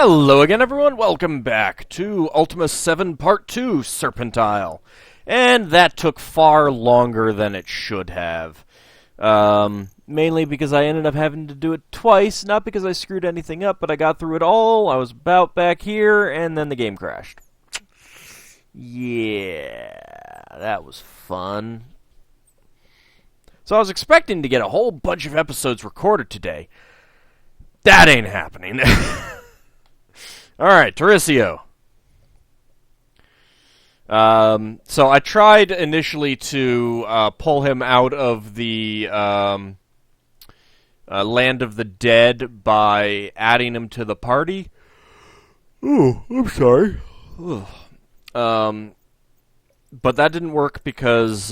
Hello again, everyone. Welcome back to Ultima VII Part 2, Serpent. And that took far longer than it should have. Mainly because I ended up having to do it twice, not because I screwed anything up, but I got through it all, I was about back here, and then the game crashed. Yeah, that was fun. So I was expecting to get a whole bunch of episodes recorded today. That ain't happening. Alright, Torissio. So I tried initially to pull him out of the Land of the Dead by adding him to the party. Oh, I'm sorry. But that didn't work because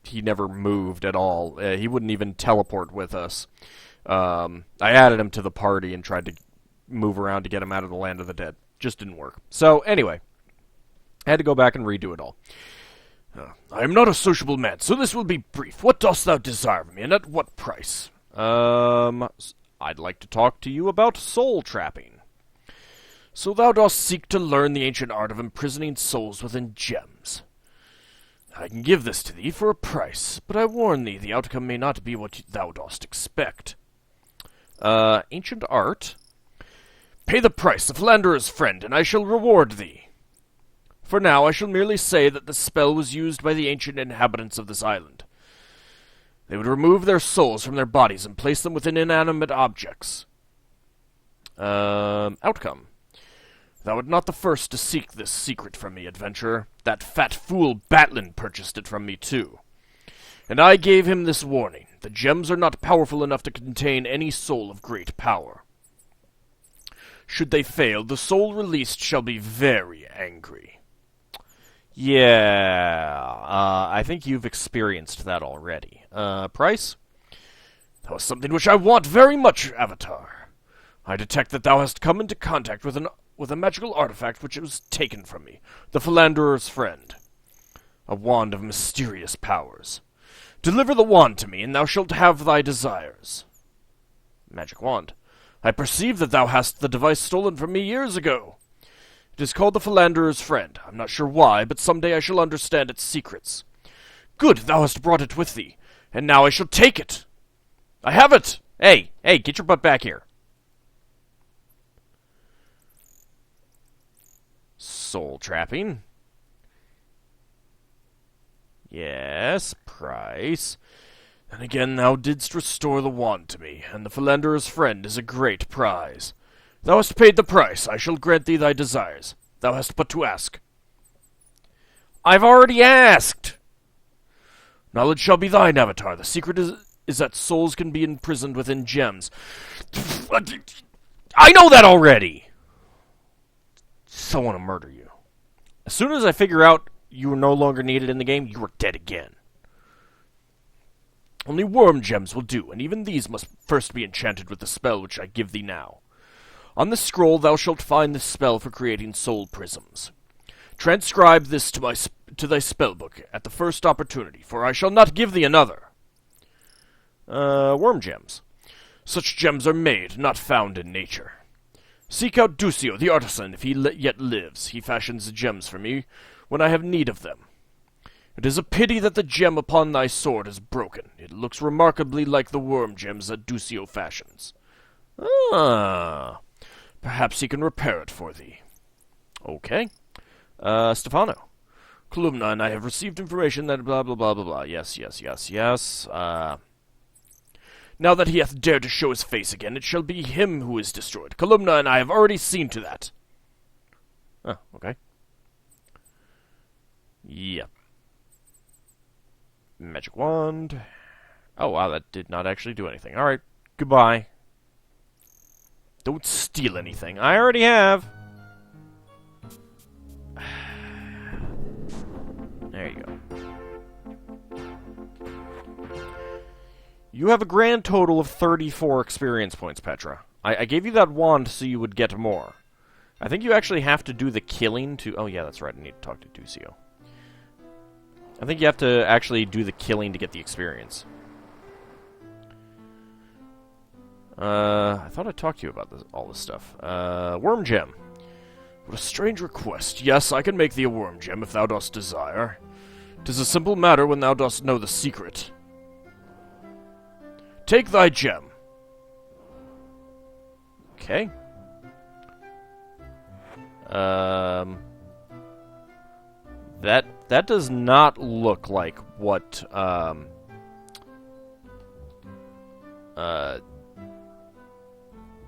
he never moved at all. He wouldn't even teleport with us. I added him to the party and tried to move around to get him out of the Land of the Dead. Just didn't work. So, anyway, I had to go back and redo it all. I am not a sociable man, so this will be brief. What dost thou desire of me, and at what price? I'd like to talk to you about soul trapping. So thou dost seek to learn the ancient art of imprisoning souls within gems. I can give this to thee for a price, but I warn thee the outcome may not be what thou dost expect. Ancient art? Pay the price, the philanderer's friend, and I shall reward thee. For now, I shall merely say that the spell was used by the ancient inhabitants of this island. They would remove their souls from their bodies and place them within inanimate objects. Outcome. Thou art not the first to seek this secret from me, adventurer. That fat fool Batlin purchased it from me, too. And I gave him this warning. The gems are not powerful enough to contain any soul of great power. Should they fail, the soul released shall be very angry. Yeah, I think you've experienced that already. Price? That was something which I want very much, Avatar. I detect that thou hast come into contact with a magical artifact which was taken from me, the philanderer's friend. A wand of mysterious powers. Deliver the wand to me, and thou shalt have thy desires. Magic wand. I perceive that thou hast the device stolen from me years ago. It is called the Philanderer's Friend. I'm not sure why, but someday I shall understand its secrets. Good, thou hast brought it with thee, and now I shall take it. I have it! Hey, get your butt back here. Soul trapping. Yes, price. And again thou didst restore the wand to me, and the Philanderer's Friend is a great prize. Thou hast paid the price. I shall grant thee thy desires. Thou hast but to ask. I've already asked! Knowledge shall be thine, Avatar. The secret is that souls can be imprisoned within gems. I know that already! So I want to murder you. As soon as I figure out you are no longer needed in the game, you are dead again. Only worm gems will do, and even these must first be enchanted with the spell which I give thee now. On the scroll thou shalt find the spell for creating soul prisms. Transcribe this to thy spellbook at the first opportunity, for I shall not give thee another. Worm gems. Such gems are made, not found in nature. Seek out Ducio, the artisan, if he yet lives. He fashions the gems for me when I have need of them. It is a pity that the gem upon thy sword is broken. It looks remarkably like the worm gems that Ducio fashions. Perhaps he can repair it for thee. Okay. Stefano. Columna and I have received information that blah blah blah blah blah. Yes. Now that he hath dared to show his face again, it shall be him who is destroyed. Columna and I have already seen to that. Oh, okay. Yep. Magic wand. Oh, wow, that did not actually do anything. Alright, goodbye. Don't steal anything. I already have. There you go. You have a grand total of 34 experience points, Petra. I gave you that wand so you would get more. I think you actually have to do the killing to... Oh, yeah, that's right. I need to talk to Ducio. I think you have to actually do the killing to get the experience. I thought I talked to you about all this stuff. Worm gem. What a strange request. Yes, I can make thee a worm gem if thou dost desire. 'Tis a simple matter when thou dost know the secret. Take thy gem. Okay. That does not look like what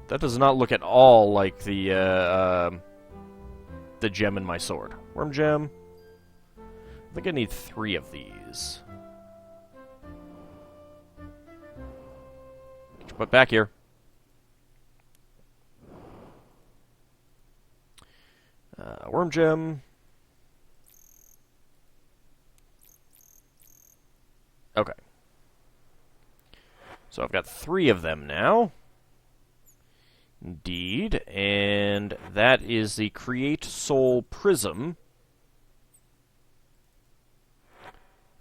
that does not look at all like the gem in my sword. Worm gem. I think I need 3 of these. Get your butt back here. Worm gem. Okay. So I've got 3 of them now. Indeed. And that is the Create Soul Prism.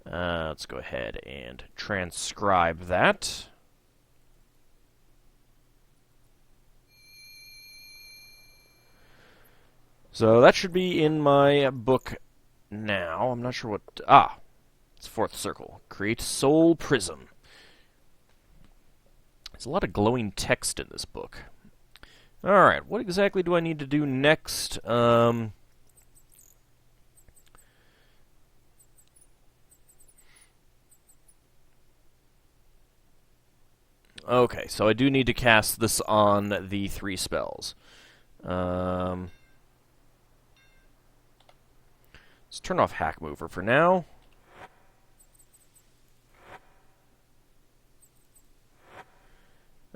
Let's go ahead and transcribe that. So that should be in my book now. I'm not sure what... it's 4th circle. Create Soul Prism. There's a lot of glowing text in this book. Alright, what exactly do I need to do next? Okay, so I do need to cast this on the 3 spells. Let's turn off Hack Mover for now.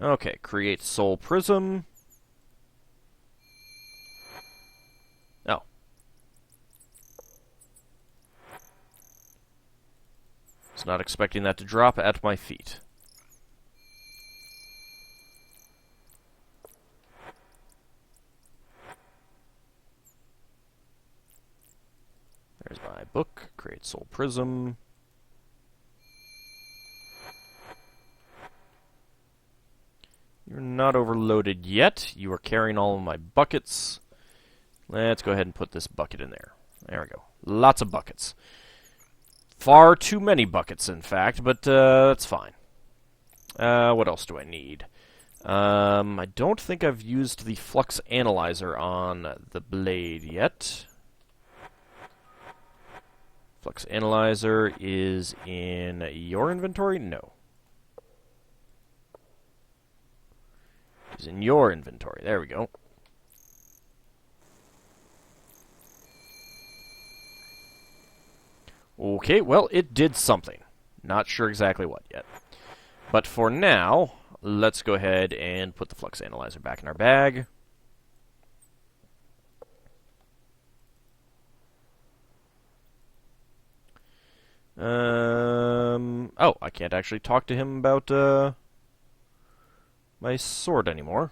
Okay, create Soul Prism. Oh. Was not expecting that to drop at my feet. There's my book. Create Soul Prism. You're not overloaded yet. You are carrying all of my buckets. Let's go ahead and put this bucket in there. There we go. Lots of buckets. Far too many buckets, in fact, but that's fine. What else do I need? I don't think I've used the Flux Analyzer on the blade yet. Flux Analyzer is in your inventory? No. It's in your inventory. There we go. Okay, well, it did something. Not sure exactly what yet. But for now, let's go ahead and put the Flux Analyzer back in our bag. Oh, I can't actually talk to him about my sword anymore.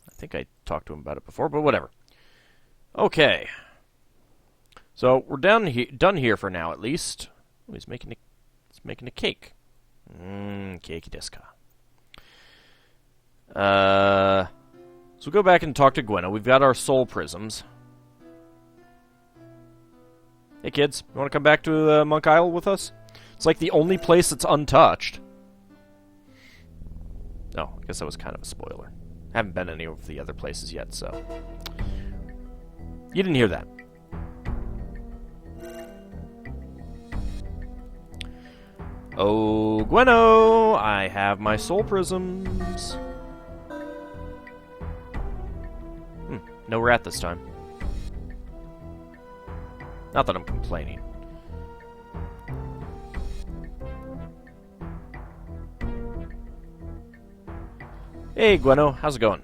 I think I talked to him about it before, but whatever. Okay. So we're done here for now, at least. Oh, he's making a cake. Cakey deska. So we'll go back and talk to Gwenna. We've got our soul prisms. Hey kids, you want to come back to Monk Isle with us? It's like the only place that's untouched. Oh, I guess that was kind of a spoiler. Haven't been any of the other places yet, so... You didn't hear that. Oh, Gwenno! I have my soul prisms. No rat this time. Not that I'm complaining. Hey, Gwenno, how's it going?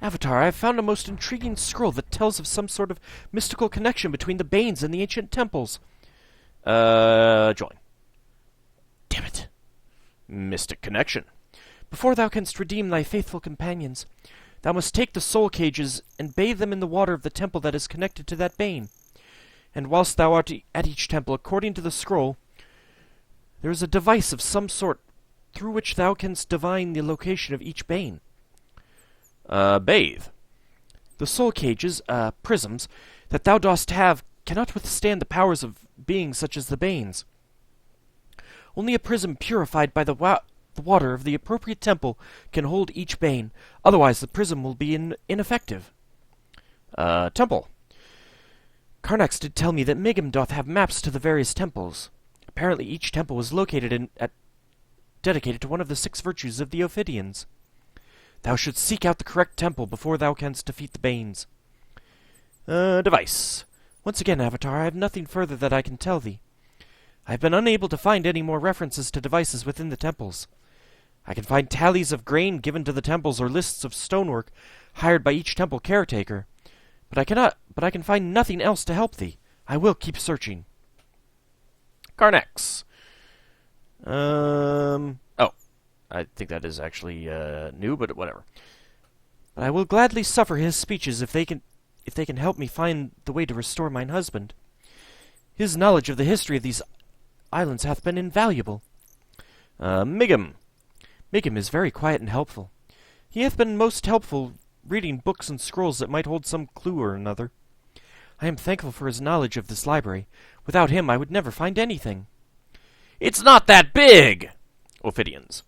Avatar, I have found a most intriguing scroll that tells of some sort of mystical connection between the Banes and the ancient temples. Join. Damn it. Mystic connection. Before thou canst redeem thy faithful companions, thou must take the soul cages and bathe them in the water of the temple that is connected to that Bane. And whilst thou art at each temple, according to the scroll, there is a device of some sort through which thou canst divine the location of each bane. Bathe. The soul cages, prisms, that thou dost have cannot withstand the powers of beings such as the banes. Only a prism purified by the water of the appropriate temple can hold each bane, otherwise the prism will be ineffective. Temple. Karnax did tell me that Migam doth have maps to the various temples. Apparently each temple was located dedicated to one of the 6 virtues of the Ophidians. Thou shouldst seek out the correct temple before thou canst defeat the banes. Device. Once again, Avatar, I have nothing further that I can tell thee. I have been unable to find any more references to devices within the temples. I can find tallies of grain given to the temples or lists of stonework hired by each temple caretaker. But I can find nothing else to help thee. I will keep searching. Karnax. Oh. I think that is actually, new, but whatever. But I will gladly suffer his speeches if they can help me find the way to restore mine husband. His knowledge of the history of these islands hath been invaluable. Migam. Migam is very quiet and helpful. He hath been most helpful reading books and scrolls that might hold some clue or another. I am thankful for his knowledge of this library. Without him, I would never find anything. It's not that big! Ophidians.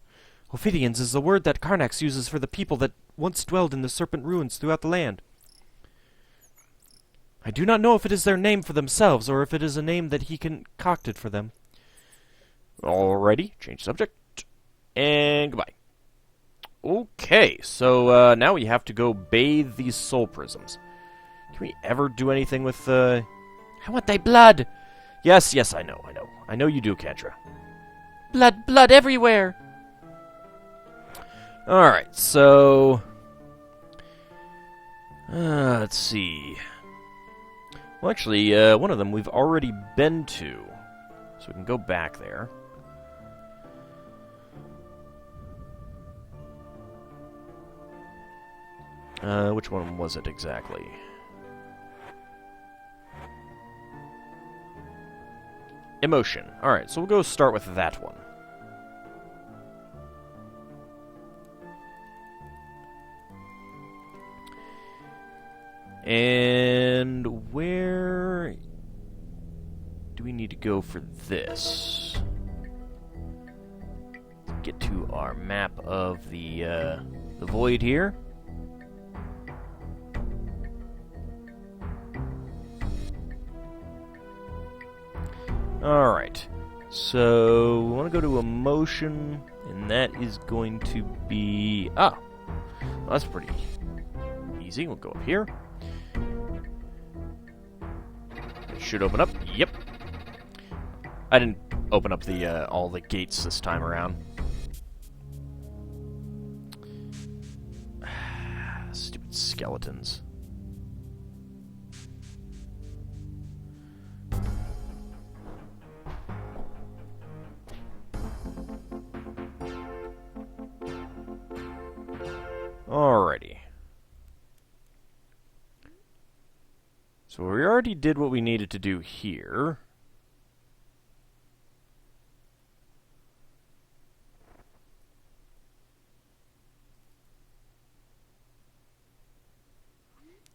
Ophidians is the word that Karnax uses for the people that once dwelled in the Serpent ruins throughout the land. I do not know if it is their name for themselves, or if it is a name that he concocted for them. Alrighty, change subject, and goodbye. Okay, so now we have to go bathe these soul prisms. Can we ever do anything with, I want thy blood! Yes, I know. I know you do, Kedra. Blood everywhere! Alright, so... let's see... Well, actually, one of them we've already been to, so we can go back there. Which one was it exactly? Emotion. Alright, so we'll go start with that one. And where do we need to go for this? Get to our map of the void here. Alright, so we want to go to emotion, and that is going to be... well, that's pretty easy. We'll go up here. It should open up. Yep. I didn't open up the all the gates this time around. Stupid skeletons. Alrighty. So we already did what we needed to do here.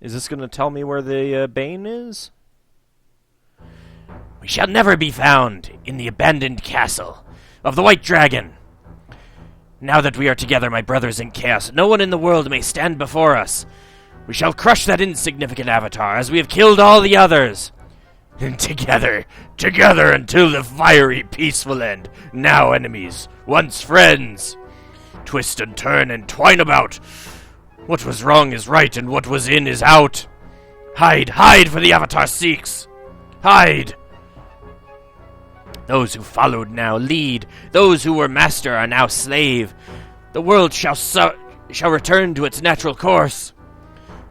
Is this going to tell me where the Bane is? We shall never be found in the abandoned castle of the White Dragon. Now that we are together, my brothers in chaos, no one in the world may stand before us. We shall crush that insignificant avatar, as we have killed all the others. And together until the fiery peace will end. Now enemies, once friends. Twist and turn and twine about. What was wrong is right, and what was in is out. Hide, for the avatar seeks. Hide. Those who followed now lead. Those who were master are now slave. The world shall return to its natural course.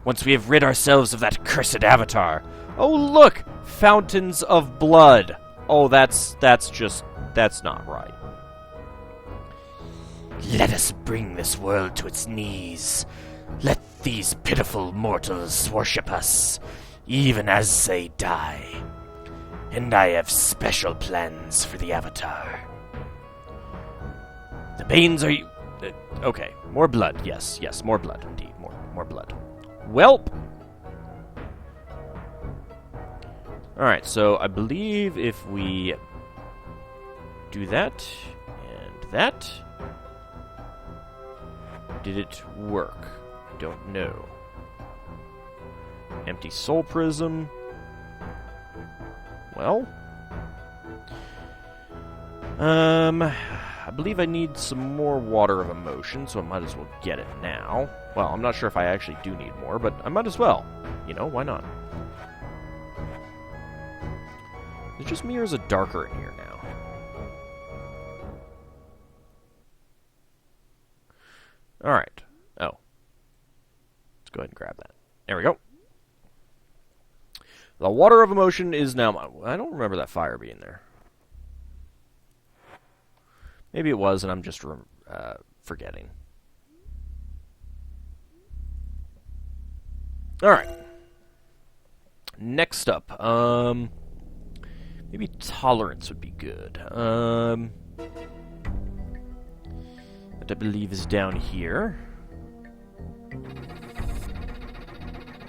Once we have rid ourselves of that cursed avatar. Oh, look! Fountains of blood. Oh, that's not right. Let us bring this world to its knees. Let these pitiful mortals worship us, even as they die. And I have special plans for the Avatar. The Banes are... okay, more blood. Yes, more blood, indeed. More blood. Welp! Alright, so I believe if we do that and that... Did it work? I don't know. Empty soul prism. Well... I believe I need some more water of emotion, so I might as well get it now. Well, I'm not sure if I actually do need more, but I might as well. You know, why not? Is it just me or is it darker in here now? Alright. Oh. Let's go ahead and grab that. There we go. The water of emotion is now mine. I don't remember that fire being there. Maybe it was, and I'm just forgetting. Alright. Next up, maybe tolerance would be good. That I believe is down here.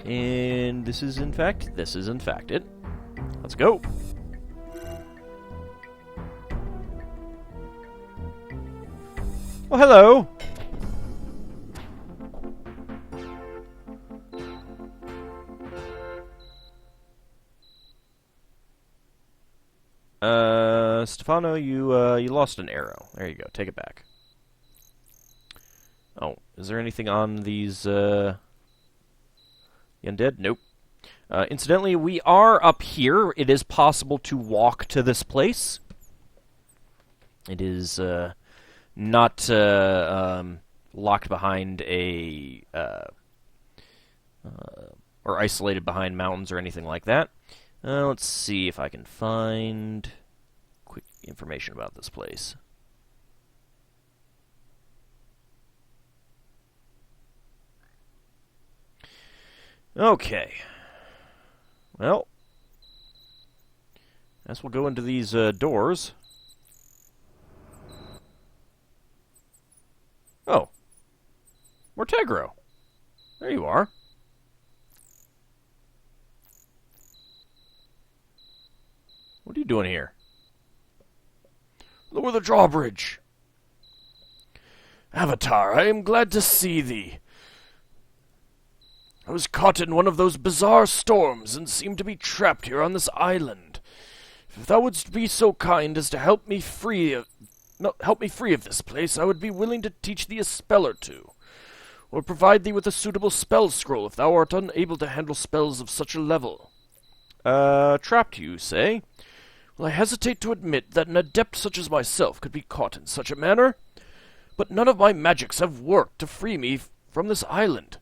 And this is in fact it. Let's go. Well, hello. Stefano, you lost an arrow. There you go. Take it back. Oh, is there anything on these undead? Nope. Incidentally, we are up here. It is possible to walk to this place. It is not locked behind a or isolated behind mountains or anything like that. Let's see if I can find quick information about this place. Okay. Well, I guess we'll go into these doors. Oh. Mortegro. There you are. What are you doing here? Lower the drawbridge. Avatar, I am glad to see thee. I was caught in one of those bizarre storms and seemed to be trapped here on this island. If thou wouldst be so kind as to help me free of this place, I would be willing to teach thee a spell or two, or provide thee with a suitable spell scroll if thou art unable to handle spells of such a level. Trapped, you say? Well, I hesitate to admit that an adept such as myself could be caught in such a manner, but none of my magics have worked to free me from this island.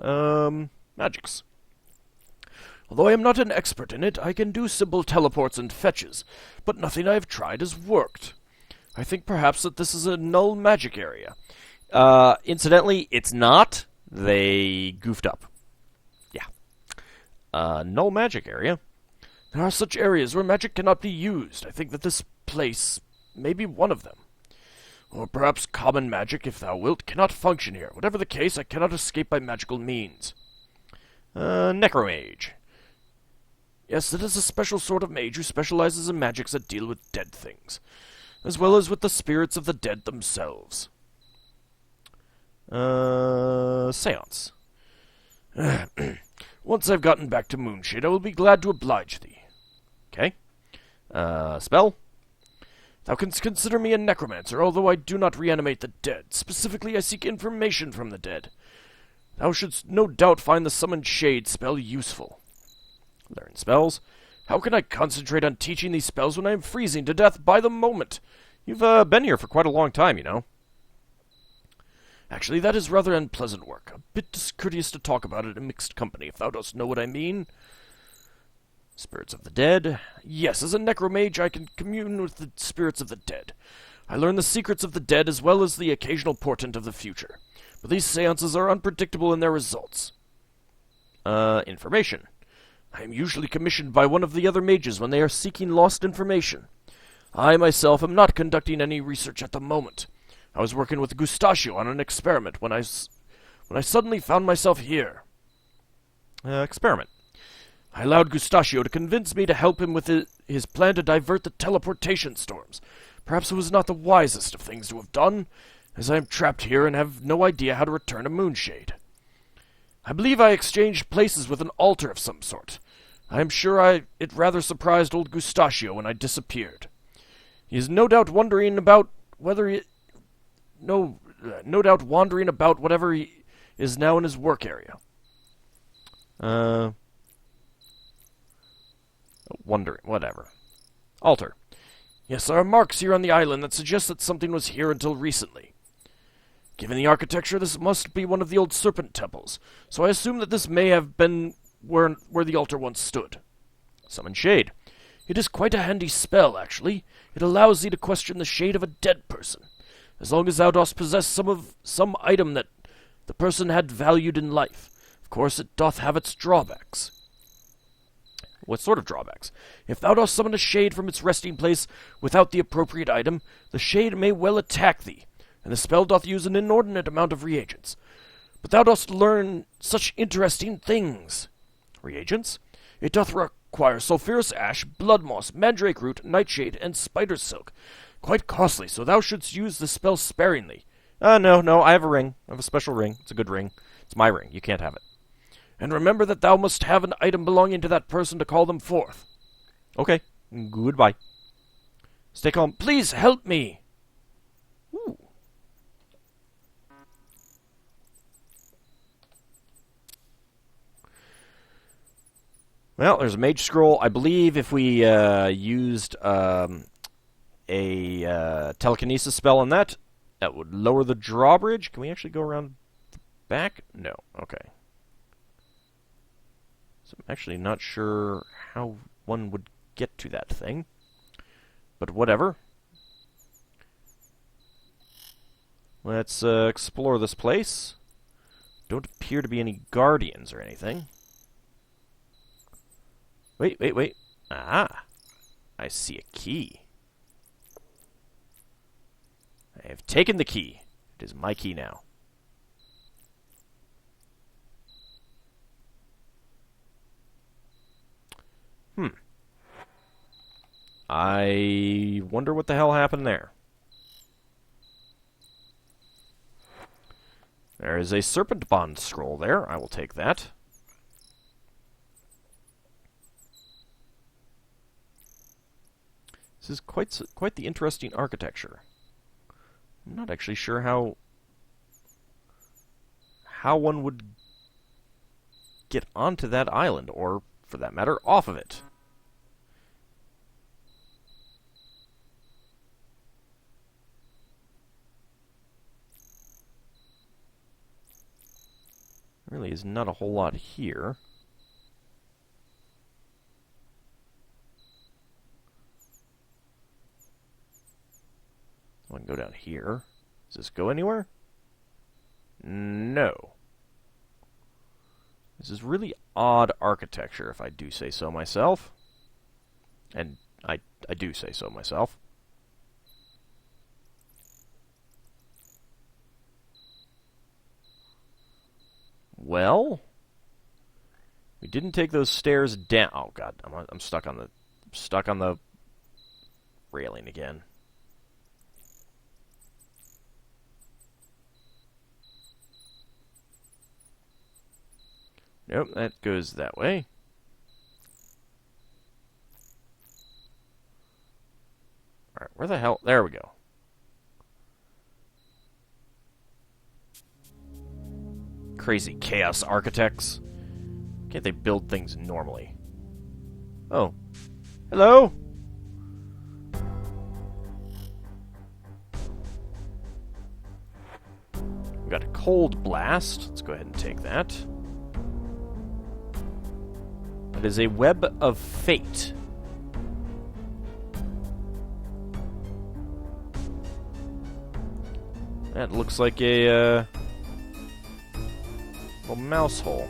Magics. Although I am not an expert in it, I can do simple teleports and fetches, but nothing I have tried has worked. I think perhaps that this is a null magic area. Incidentally, it's not. They goofed up. Yeah. Null magic area. There are such areas where magic cannot be used. I think that this place may be one of them. Or perhaps common magic, if thou wilt, cannot function here. Whatever the case, I cannot escape by magical means. Necromage. Yes, it is a special sort of mage who specializes in magics that deal with dead things, as well as with the spirits of the dead themselves. Seance. Once I've gotten back to Moonshade, I will be glad to oblige thee. Okay. Spell? Thou canst consider me a necromancer, although I do not reanimate the dead. Specifically, I seek information from the dead. Thou shouldst no doubt find the Summoned Shade spell useful. Learn spells. How can I concentrate on teaching these spells when I am freezing to death by the moment? You've been here for quite a long time, you know. Actually, that is rather unpleasant work. A bit discourteous to talk about it in mixed company, if thou dost know what I mean. Spirits of the dead. Yes, as a necromage, I can commune with the spirits of the dead. I learn the secrets of the dead as well as the occasional portent of the future. But these seances are unpredictable in their results. Information. I am usually commissioned by one of the other mages when they are seeking lost information. I myself am not conducting any research at the moment. I was working with Gustachio on an experiment when I suddenly found myself here. Experiment. I allowed Gustachio to convince me to help him with his plan to divert the teleportation storms. Perhaps it was not the wisest of things to have done, as I am trapped here and have no idea how to return to Moonshade. I believe I exchanged places with an altar of some sort. I am sure it rather surprised old Gustachio when I disappeared. He is no doubt wondering about whether he... No doubt wandering about whatever he is now in his work area. Wondering, whatever. Altar. Yes, there are marks here on the island that suggest that something was here until recently. Given the architecture, this must be one of the old Serpent temples, so I assume that this may have been where the altar once stood. Summon Shade. It is quite a handy spell, actually. It allows thee to question the shade of a dead person, as long as thou dost possess some item that the person had valued in life. Of course, it doth have its drawbacks. What sort of drawbacks? If thou dost summon a shade from its resting place without the appropriate item, the shade may well attack thee, and the spell doth use an inordinate amount of reagents. But thou dost learn such interesting things. Reagents? It doth require sulphurous ash, blood moss, mandrake root, nightshade, and spider silk. Quite costly, so thou shouldst use the spell sparingly. No, I have a ring. I have a special ring. It's a good ring. It's my ring. You can't have it. And remember that thou must have an item belonging to that person to call them forth. Okay. Goodbye. Stay calm. Please help me. Ooh. Well, there's a mage scroll. I believe if we used a telekinesis spell on that, that would lower the drawbridge. Can we actually go around the back? No. Okay. So I'm actually not sure how one would get to that thing. But whatever. Let's explore this place. Don't appear to be any guardians or anything. Wait. Ah! I see a key. I have taken the key. It is my key now. I wonder what the hell happened there. There is a Serpent Bond scroll there. I will take that. This is quite the interesting architecture. I'm not actually sure how one would get onto that island, or, for that matter, off of it. There really is not a whole lot here. I can go down here. Does this go anywhere? No. This is really odd architecture, if I do say so myself. And I do say so myself. Well, we didn't take those stairs down. Oh God, I'm stuck on the railing again. Nope, that goes that way. Alright, where the hell? There we go. Crazy chaos architects. Can't they build things normally? Oh. Hello? We got a cold blast. Let's go ahead and take that. It is a web of fate. That looks like a little mouse hole.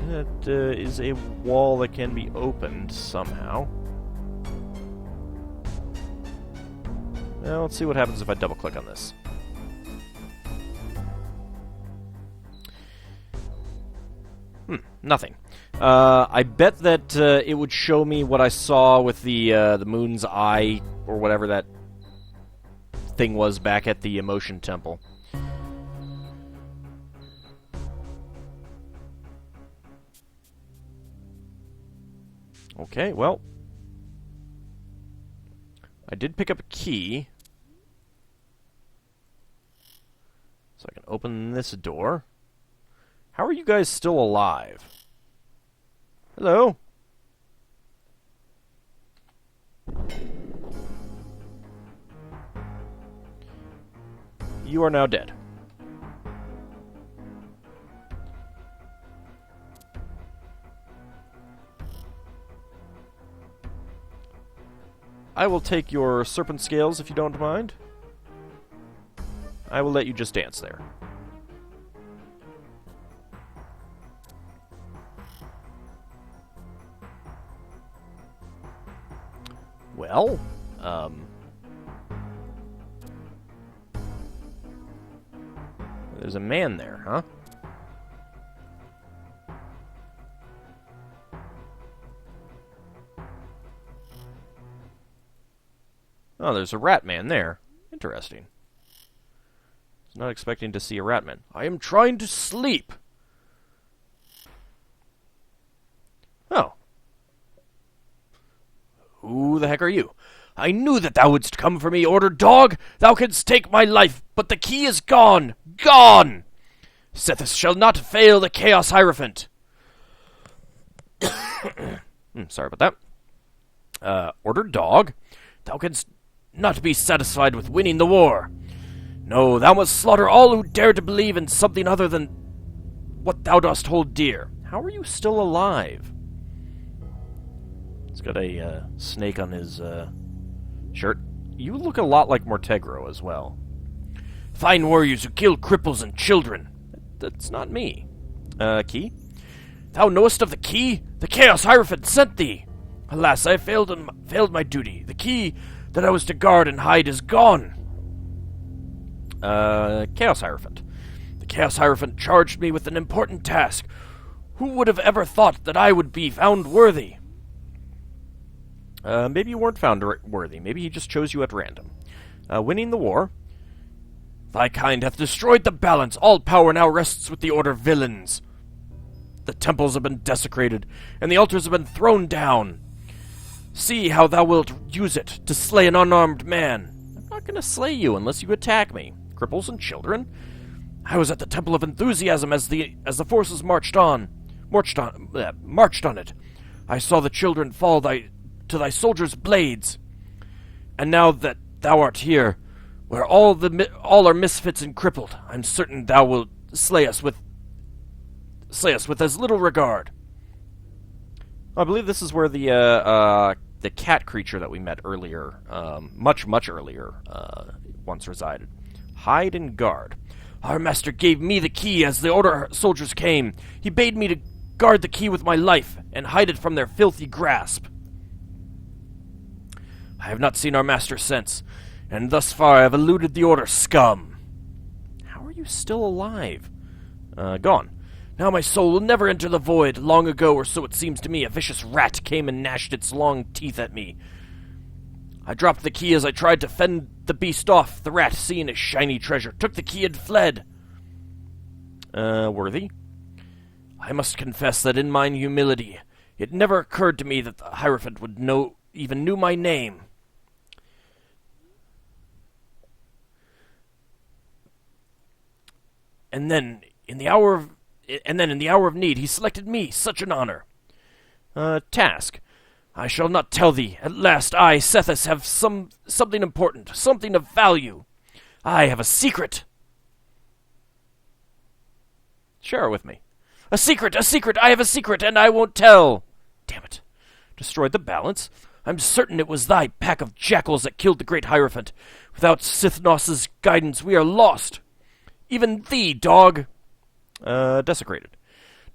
That is a wall that can be opened somehow. Now, let's see what happens if I double-click on this. Nothing. I bet that it would show me what I saw with the moon's eye, or whatever that thing was back at the Emotion Temple. Okay, well, I did pick up a key, so I can open this door. How are you guys still alive? Hello? You are now dead. I will take your serpent scales if you don't mind. I will let you just dance there. Well, there's a man there, huh? Oh, there's a rat man there. Interesting. I was not expecting to see a rat man. I am trying to sleep. Oh. Who the heck are you? I knew that thou wouldst come for me, ordered dog. Thou canst take my life, but the key is gone. Gone! Sethus shall not fail the Chaos Hierophant. Sorry about that. Ordered dog. Thou canst not be satisfied with winning the war. No, thou must slaughter all who dare to believe in something other than what thou dost hold dear. How are you still alive? He's got a snake on his shirt. You look a lot like Mortegro as well. Fine warriors who kill cripples and children. That's not me. Key? Thou knowest of the key? The Chaos Hierophant sent thee. Alas, I failed my duty. The key that I was to guard and hide is gone. Chaos Hierophant. The Chaos Hierophant charged me with an important task. Who would have ever thought that I would be found worthy? Maybe you weren't found worthy. Maybe he just chose you at random. Winning the war. Thy kind hath destroyed the balance. All power now rests with the Order villains. The temples have been desecrated, and the altars have been thrown down. See how thou wilt use it to slay an unarmed man. I'm not going to slay you unless you attack me. Cripples and children? I was at the Temple of Enthusiasm as the forces marched on it. I saw the children fall to thy soldiers' blades. And now that thou art here, where all are misfits and crippled, I'm certain thou wilt slay us with as little regard. I believe this is where the cat creature that we met earlier, much earlier, once resided. Hide and guard. Our master gave me the key as the Order soldiers came. He bade me to guard the key with my life and hide it from their filthy grasp. I have not seen our master since, and thus far I have eluded the Order scum. How are you still alive? Gone. Now my soul will never enter the void. Long ago, or so it seems to me, a vicious rat came and gnashed its long teeth at me. I dropped the key as I tried to fend the beast off. The rat, seeing a shiny treasure, took the key and fled. Worthy? I must confess that in mine humility, it never occurred to me that the Hierophant would even knew my name. And then, in the hour of need, he selected me. Such an honor. Task. I shall not tell thee. At last I, Sethus, have something important, something of value. I have a secret. Share it with me. A secret! I have a secret, and I won't tell. Damn it. Destroyed the balance? I'm certain it was thy pack of jackals that killed the great Hierophant. Without Sithnos's guidance, we are lost. Even thee, dog. Desecrated.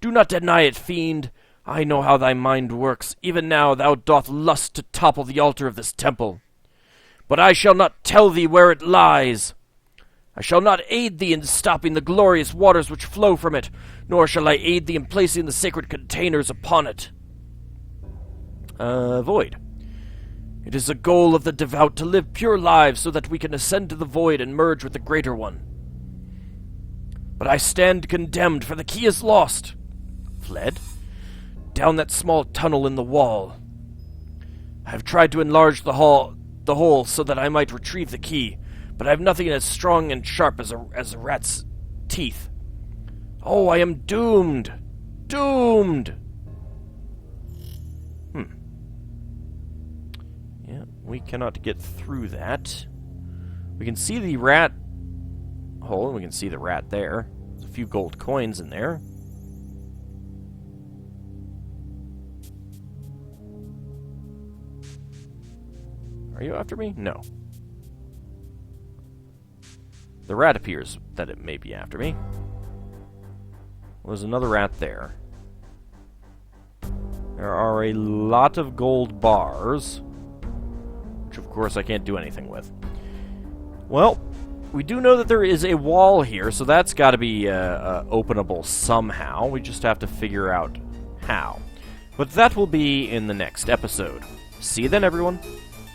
Do not deny it, fiend. I know how thy mind works. Even now thou doth lust to topple the altar of this temple. But I shall not tell thee where it lies. I shall not aid thee in stopping the glorious waters which flow from it, nor shall I aid thee in placing the sacred containers upon it. Void. It is the goal of the devout to live pure lives so that we can ascend to the void and merge with the greater one. But I stand condemned, for the key is lost. Fled? Down that small tunnel in the wall. I have tried to enlarge the hole so that I might retrieve the key, but I have nothing as strong and sharp as a rat's teeth. Oh, I am doomed! Doomed! Yeah, we cannot get through that. We can see the rat hole, and we can see the rat there. There's a few gold coins in there. Are you after me? No. The rat appears that it may be after me. Well, there's another rat there. There are a lot of gold bars, which of course I can't do anything with. Well, we do know that there is a wall here, so that's got to be openable somehow. We just have to figure out how. But that will be in the next episode. See you then, everyone.